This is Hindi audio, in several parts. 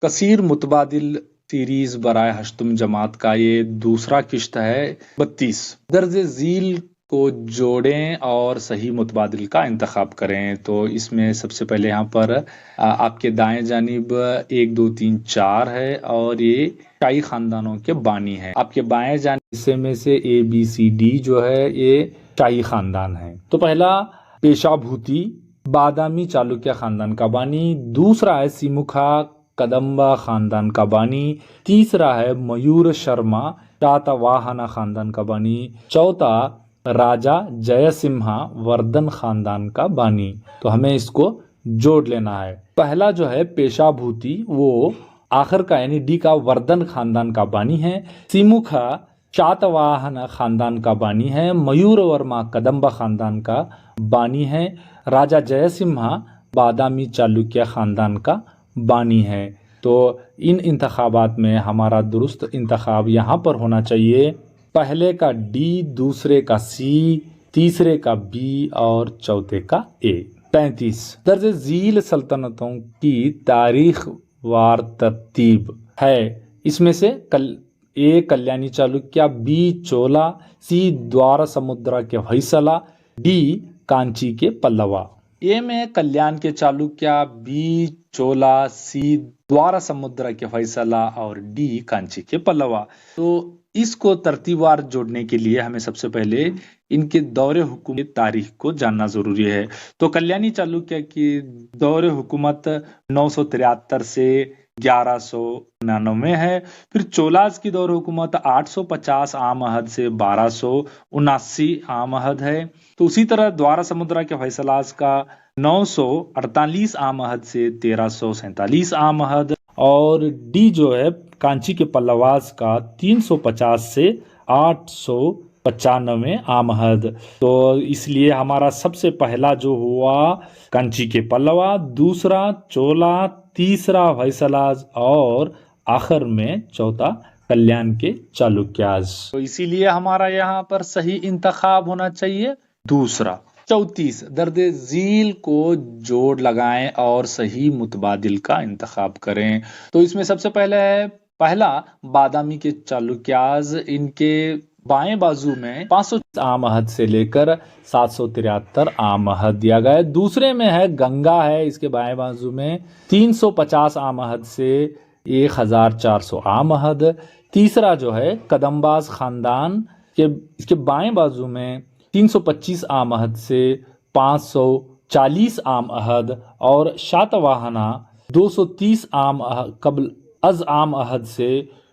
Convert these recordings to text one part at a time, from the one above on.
कसीर मुतबादिल सीरीज बराए हश्तुम जमात का ये दूसरा किश्त है 32। दर्ज झील को जोड़ें और सही मुतबादिल का इंतखाब करें। तो इसमें सबसे पहले यहाँ पर आपके दाएं जानिब 1 2 3 4 है और ये शाही खानदानों के बानी है। आपके बाएं जानिब हिस्से में से ABCD जो है ये शाही खानदान है। तो पहला पेशाभूति बादामी चालुक्य खानदान का बानी, दूसरा है सिमुखा कदम्बा खानदान का बानी, तीसरा है मयूर शर्मा शातवाहना खानदान का बानी, चौथा राजा जयसिम्हा वर्धन खानदान का बानी। तो हमें इसको जोड़ लेना है। पहला जो है पेशाभूति वो आखिर का यानी डी का वर्धन खानदान का बानी है, सिमुखा शातवाहन खानदान का बानी है, मयूर वर्मा कदम्बा खानदान का बानी है, राजा जयसिम्हा बादामी चालुक्य खानदान का बानी है। तो इन इंतखाबात में हमारा दुरुस्त इंतखाब यहाँ पर होना चाहिए पहले का D, दूसरे का C, तीसरे का B और चौथे का A। 35 दर्ज झील सल्तनतों की तारीख वार तरतीब है। इसमें से A Kalyani Chalukya, B Chola, C द्वारा समुद्रा के होयसला, D कांची के पल्लवा। ए में कल्याण के चालुक्य, B चोला, C द्वारा समुद्रा के फैसला और D कांची के पल्लवा। तो इसको तरतीबवार जोड़ने के लिए हमें सबसे पहले इनके दौरे हुकूमत की तारीख को जानना जरूरी है। तो कल्याणी चालुक्य की दौरे हुकूमत 973 से 1199 है। फिर चोलाज की दौरे हुकूमत 850 आम अहद से 1279 आम अहद है। तो उसी तरह द्वारा समुद्रा के फैसलाज का 948 आम अहद से 1347 आम अहद और डी जो है कांची के पल्लवास का 350 से 895 आम अहद। तो इसलिए हमारा सबसे पहला जो हुआ कांची के पल्लवा, दूसरा चोला, तीसरा होयसलाज और आखिर में चौथा कल्याण के चालुक्याज। तो इसीलिए हमारा यहाँ पर सही इंतखाब होना चाहिए दूसरा। 34 दर्द झील को जोड़ लगाएं और सही मुतबादिल का इंतखाब करें। तो इसमें सबसे पहले है पहला बादामी के चालुक्याज, इनके बाएं बाजू में 500 आम अहद से लेकर 773 आम अहद दिया गया है। दूसरे में है गंगा है, इसके बाएं बाजू में 350 आम अहद से 1400 आम अहद। तीसरा जो है कदम्बाज खानदान के इसके बाएं बाजू में 325 आम अहद से 540 आम अहद और शातवाहना 230 आम अहद कबल अज आम अहद से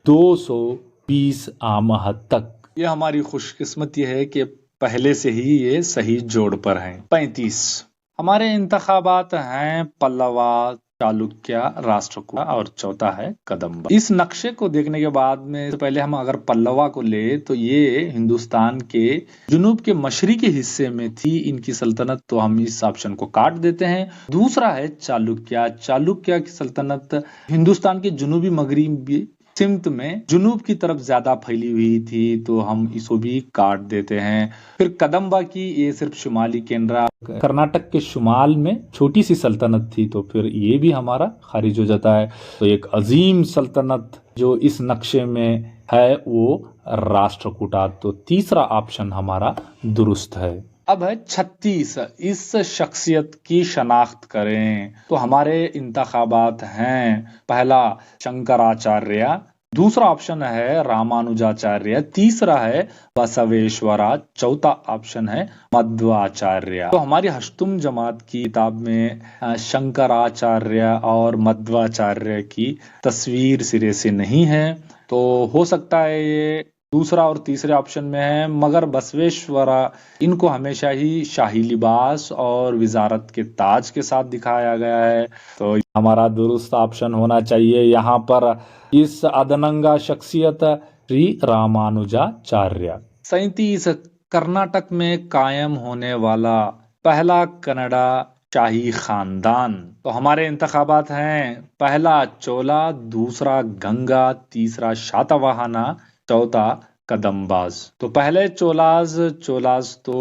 220 आम अहद तक। ये हमारी खुशकिस्मती है कि पहले से ही ये सही जोड़ पर हैं। 35 हमारे इंतखाबात हैं पल्लवा, चालुक्य, राष्ट्रकूट और चौथा है कदम्बा। इस नक्शे को देखने के बाद में पहले हम अगर पल्लवा को ले तो ये हिंदुस्तान के जुनूब के मशरिकी हिस्से में थी इनकी सल्तनत, तो हम इस ऑप्शन को काट देते हैं। दूसरा है चालुक्य। चालुक्य की सल्तनत हिंदुस्तान के जुनूबी मगरिबी सिमत में जुनूब की तरफ ज्यादा फैली हुई थी, तो हम इसको भी काट देते हैं। फिर कदम्बा की ये सिर्फ शुमाली केनरा कर्नाटक के शुमाल में छोटी सी सल्तनत थी, तो फिर ये भी हमारा खारिज हो जाता है। तो एक अजीम सल्तनत जो इस नक्शे में है वो राष्ट्रकूटा। तो तीसरा ऑप्शन हमारा दुरुस्त है। अब है 36 इस शख्सियत की शनाख्त करें। तो हमारे इंतखाबात हैं पहला शंकराचार्य, दूसरा ऑप्शन है रामानुजाचार्य, तीसरा है बसवेश्वरा, चौथा ऑप्शन है मध्वाचार्य। तो हमारी हश्तुम जमात की किताब में शंकराचार्य और मध्वाचार्य की तस्वीर सिरे से नहीं है, तो हो सकता है ये दूसरा और तीसरे ऑप्शन में है। मगर बसवेश्वरा इनको हमेशा ही शाही लिबास और विजारत के ताज के साथ दिखाया गया है, तो हमारा दुरुस्त ऑप्शन होना चाहिए यहाँ पर इस अदनंगा शख्सियत श्री रामानुजाचार्य। 37 कर्नाटक में कायम होने वाला पहला कन्नड़ा शाही खानदान। तो हमारे इंतखाबात हैं पहला चोला, दूसरा गंगा, तीसरा शातवाहना, चौथा कदम्बाज। तो पहले चोलाज तो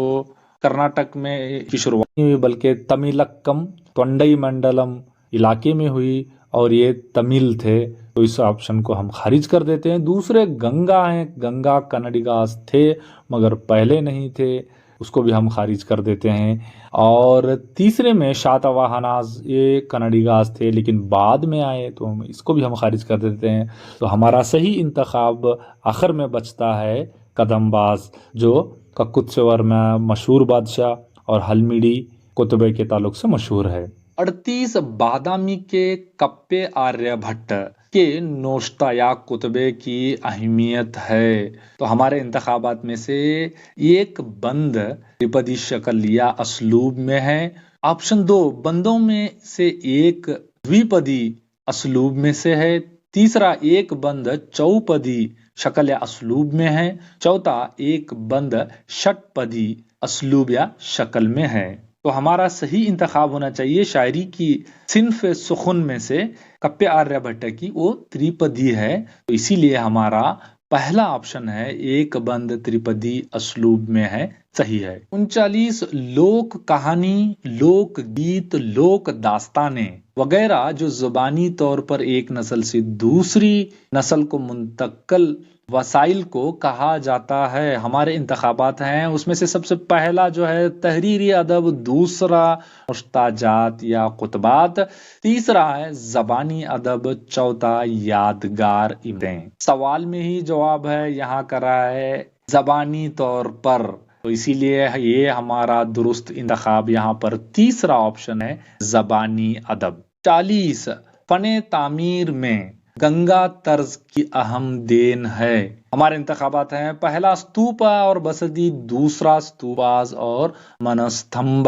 कर्नाटक में की शुरुआत नहीं हुई बल्कि तमिलक्कम तोंडई मंडलम इलाके में हुई और ये तमिल थे, तो इस ऑप्शन को हम खारिज कर देते हैं। दूसरे गंगा हैं, गंगा कन्नडिगास थे मगर पहले नहीं थे, उसको भी हम खारिज कर देते हैं। और तीसरे में शातवाहनास, ये कन्नडिगास थे लेकिन बाद में आए, तो हम इसको भी हम खारिज कर देते हैं। तो हमारा सही इंतखाब आखिर में बचता है कदम्बास, जो ककुत्सवर में मशहूर बादशाह और हल्मिडी कुतुबे के ताल्लुक से मशहूर है। 38 बादामी के कप्पे आर्यभट्ट के नोश्ता या कुतबे की अहमियत है। तो हमारे इंतखाबात में से एक बंद त्रिपदी शक्ल या असलूब में है। ऑप्शन 2 बंदों में से एक द्विपदी असलूब में से है। तीसरा एक बंद चौपदी शक्ल या असलूब में है। चौथा एक बंद षटपदी असलूब या शक्ल में है। तो हमारा सही इंतखाब होना चाहिए शायरी की सिन्फ सुखुन में से कप्पे आर्यभट्ट की वो त्रिपदी है। तो इसीलिए हमारा पहला ऑप्शन है एक बंद त्रिपदी असलूब में है, सही है। 39 लोक कहानी, लोक गीत, लोक दास्ताने वगैरह जो जुबानी तौर पर एक नस्ल से दूसरी नस्ल को मुंतकिल वसाइल को कहा जाता है। हमारे इंतखाबात हैं उसमें से सबसे पहला जो है तहरीरी अदब, दूसरा मुस्ताजात या खुतबात, तीसरा है जबानी अदब, चौथा यादगार इब्रें। सवाल में ही जवाब है यहाँ करा है जबानी तौर पर, तो इसीलिए ये हमारा दुरुस्त इंतखाब यहाँ पर तीसरा ऑप्शन है जबानी अदब। 40 फने तामीर में गंगा तर्ज की अहम देन है। हमारे इंतखाबात हैं पहला स्तूपा और बसदी, दूसरा स्तूपाज और मनस्तंभ,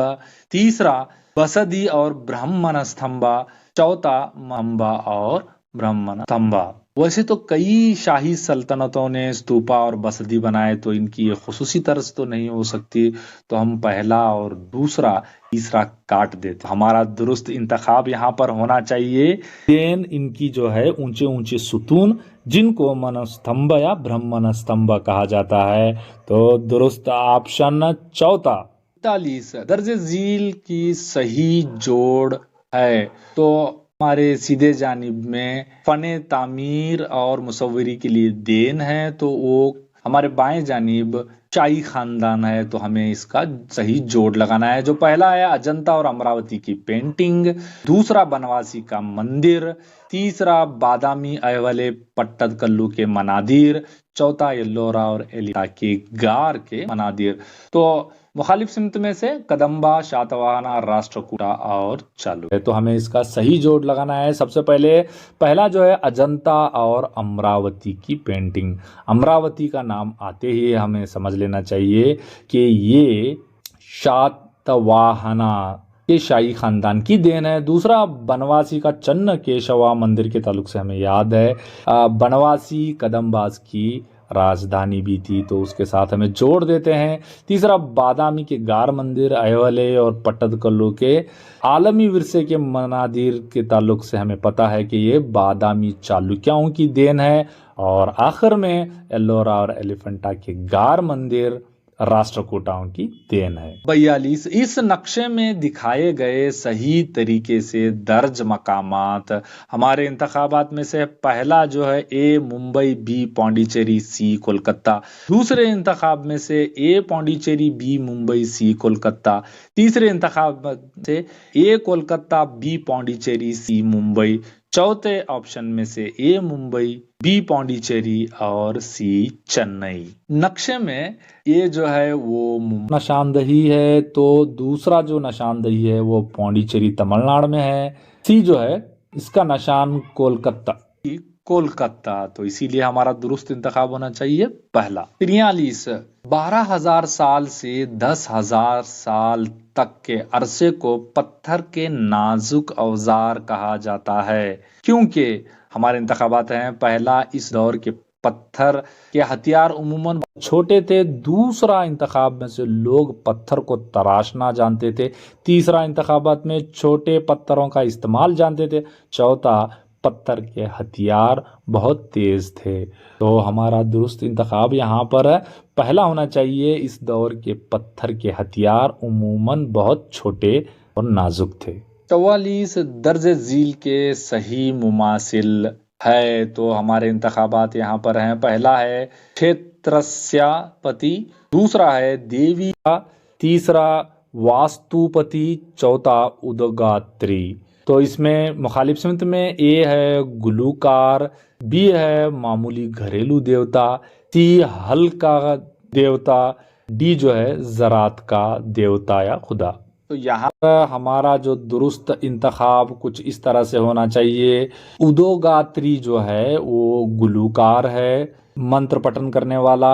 तीसरा बसदी और ब्रह्मणस्तंभा, चौथा मंबा और ब्रह्मणस्तंभा। वैसे तो कई शाही सल्तनतों ने स्तूपा और बसदी बनाए, तो इनकी ये खुसूसी तर्ज तो नहीं हो सकती, तो हम पहला और दूसरा तीसरा काट देते। हमारा दुरुस्त इंतखाब यहाँ पर होना चाहिए देन इनकी जो है ऊंचे ऊंचे सुतून, जिनको मनस्तंभ या ब्रह्मणस्तंभ कहा जाता है। तो दुरुस्त ऑप्शन चौथा। 41 दर्जे झील की सही जोड़ है। तो हमारे सीधे जानिब में फने तामीर और मुसव्वरी के लिए देन है, तो वो हमारे बाएं जानिब शाही खानदान है, तो हमें इसका सही जोड़ लगाना है। जो पहला है अजंता और अमरावती की पेंटिंग, दूसरा बनवासी का मंदिर, तीसरा बादामी अहवले पट्टदकल्लू के मनादिर, चौथा एल्लोरा और एलिया के गार के मनादिर। तो मुखालिफ सिमत में से कदम्बा, शातवाहना, राष्ट्रकूटा और चालू है, तो हमें इसका सही जोड़ लगाना है। सबसे पहला जो है अजंता और अमरावती की पेंटिंग। अमरावती का नाम आते ही हमें समझ लेना चाहिए कि ये शातवाहना के शाही खानदान की देन है। दूसरा बनवासी का चन्न केशवा मंदिर के ताल्लुक से हमें याद है बनवासी कदम्बास की राजधानी भी थी, तो उसके साथ हमें जोड़ देते हैं। तीसरा बादामी के गार मंदिर, अहवले और पट्टदकल्लू के आलमी विरसे के मनादिर के ताल्लुक से हमें पता है कि ये बादामी चालुक्यों की देन है। और आखिर में एल्लोरा और एलिफेंटा के गार मंदिर राष्ट्रकूटाओं की देन है। 42 इस नक्शे में दिखाए गए सही तरीके से दर्ज मकामात। हमारे इंतखाबात में से पहला जो है ए मुंबई, बी पौंडीचेरी, सी कोलकाता। दूसरे इंतखाब में से ए पौंडीचेरी, बी मुंबई, सी कोलकाता। तीसरे इंतखाब से ए कोलकाता, बी पौंडीचेरी, सी मुंबई। चौथे ऑप्शन में से ए मुंबई, बी पौंडीचेरी और सी चेन्नई। नक्शे में ये जो है वो निशानदही है, तो दूसरा जो निशानदही है वो पौंडीचेरी तमिलनाडु में है। सी जो है इसका निशान कोलकाता, तो इसीलिए हमारा दुरुस्त इंतखाब होना चाहिए पहला। 43 12,000 साल से 10,000 साल तक के अरसे को पत्थर के नाजुक औजार कहा जाता है, क्योंकि हमारे इंतखाबात हैं पहला इस दौर के पत्थर के हथियार उम्मन छोटे थे। दूसरा इंतखाब में से लोग पत्थर को तराशना जानते थे। तीसरा इंतखाबात में छोटे पत्थरों का इस्तेमाल जानते थे। चौथा पत्थर के हथियार बहुत तेज थे। तो हमारा दुरुस्त इंतखाब यहाँ पर पहला होना चाहिए, इस दौर के पत्थर के हथियार उम्मन बहुत छोटे और नाजुक थे। 44 दर्जे झील के सही मुमासिल है। तो हमारे इंतखाबात यहाँ पर हैं। पहला है क्षेत्रस्यापति, दूसरा है देवी, तीसरा वास्तुपति, चौथा उदगात्री। तो इसमें मुखालिफ सिमत में ए है गुलूकार, बी है मामूली घरेलू देवता, सी हल का देवता, डी जो है ज़रात का देवता या खुदा। तो यहाँ पर हमारा जो दुरुस्त इंतखाब कुछ इस तरह से होना चाहिए। उदोगात्री जो है वो गुलूकार है, मंत्र पठन करने वाला।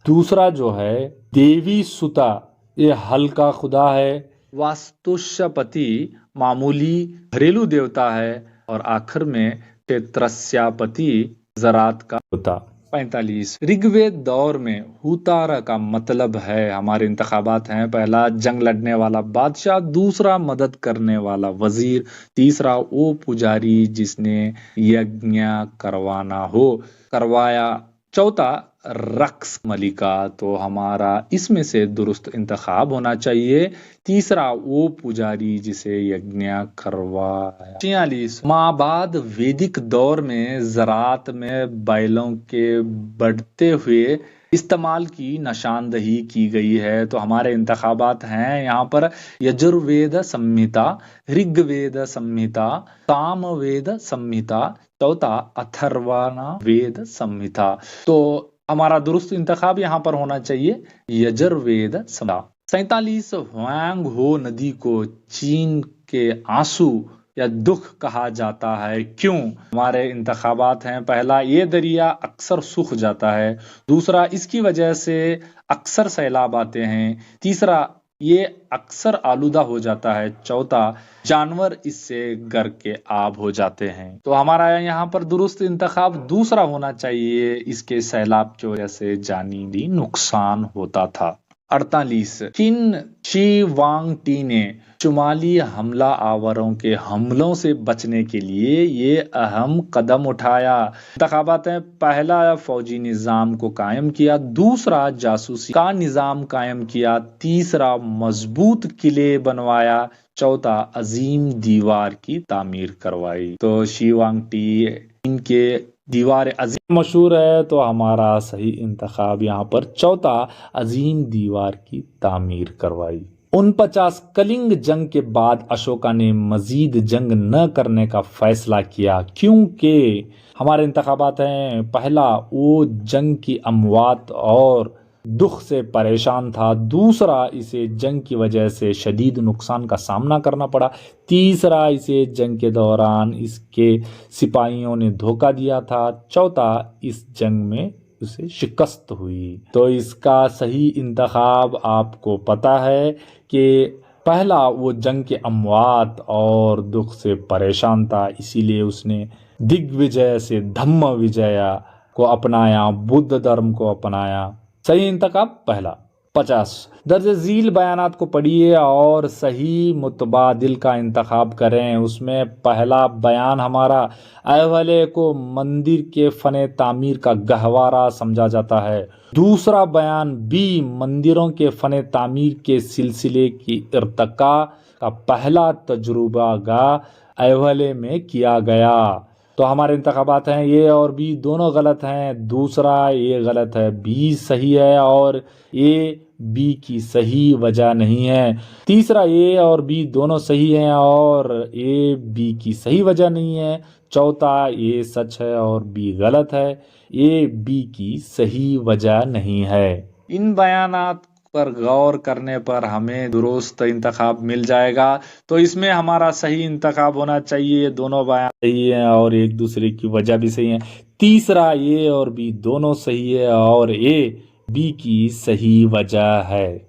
दूसरा जो है देवी सुता, ये हल का खुदा है। वास्तुष्यपति मामूली घरेलू देवता है। और आखिर में क्षेत्रस्यापति ज़रात का देवता। 45 ऋग्वेद दौर में हुतारा का मतलब है, हमारे इंतखाबात हैं। पहला जंग लड़ने वाला बादशाह, दूसरा मदद करने वाला वजीर, तीसरा वो पुजारी जिसने यज्ञ करवाया, चौथा रक्स मलिका। तो हमारा इसमें से दुरुस्त इंतखाब होना चाहिए तीसरा, वो पुजारी जिसे यज्ञ करवाया। 46 माबाद वैदिक दौर में ज़रात में बैलों के बढ़ते हुए इस्तेमाल की निशानदही की गई है। तो हमारे इंतखाबात हैं यहाँ पर यजुर्वेद संहिता, ऋग्वेद संहिता, सामवेद संहिता, चौथा अथर्वण वेद संहिता। तो हमारा दुरुस्त इंतखाब यहाँ पर होना चाहिए यजुर्वेद संहिता। 47 ह्वांग हो नदी को चीन के आंसू या दुख कहा जाता है, क्यों? हमारे इंतखाबात हैं। पहला, ये दरिया अक्सर सूख जाता है। दूसरा, इसकी वजह से अक्सर सैलाब आते हैं। तीसरा, ये अक्सर आलूदा हो जाता है। चौथा, जानवर इससे गर के आब हो जाते हैं। तो हमारा यहाँ पर दुरुस्त इंतखाब दूसरा होना चाहिए, इसके सैलाब की वजह से जानी नुकसान होता था। 48 किन शी वांग टी ने शुमाली हमला आवरों के हमलों से बचने के लिए ये अहम कदम उठाया। इंतखाबात हैं। पहला, फौजी निज़ाम को कायम किया। दूसरा, जासूसी का निज़ाम कायम किया। तीसरा, मजबूत किले बनवाया। चौथा, अजीम दीवार की तामीर करवाई। तो शी वांग टी इनके दीवार अजीम मशहूर है। तो हमारा सही इंतखाब यहाँ पर चौथा, अजीम दीवार की तामीर करवाई। 49 कलिंग जंग के बाद अशोका ने मजीद जंग न करने का फैसला किया, क्योंकि हमारे इंतखाबात हैं। पहला, वो जंग की अमवात और दुख से परेशान था। दूसरा, इसे जंग की वजह से शदीद नुकसान का सामना करना पड़ा। तीसरा, इसे जंग के दौरान इसके सिपाहियों ने धोखा दिया था। चौथा, इस जंग में उसे शिकस्त हुई। तो इसका सही इंतखाब आपको पता है कि पहला, वो जंग के अमवात और दुख से परेशान था, इसीलिए उसने दिग्विजय से धम्म विजया को अपनाया, बुद्ध धर्म को अपनाया। सही इंतखाब पहला। 50 दर्ज झील बयानात को पढ़िए और सही मुतबादिल का इंतखाब करें। उसमें पहला बयान हमारा अहवले को मंदिर के फने तामीर का गहवारा समझा जाता है। दूसरा बयान बी मंदिरों के फने तामीर के सिलसिले की इर्तका का पहला तजुर्बा अहवले में किया गया। तो हमारे इंतखाबात हैं ए और बी दोनों गलत हैं। दूसरा, ए गलत है, बी सही है और ए बी की सही वजह नहीं है। तीसरा, ए और बी दोनों सही हैं और ए बी की सही वजह नहीं है। चौथा, ए सच है और बी गलत है, ए बी की सही वजह नहीं है। इन बयानात पर गौर करने पर हमें दुरुस्त इंतखाब मिल जाएगा। तो इसमें हमारा सही इंतखाब होना चाहिए, दोनों बयान सही हैं और एक दूसरे की वजह भी सही है। तीसरा, ए और बी दोनों सही है और ए बी की सही वजह है।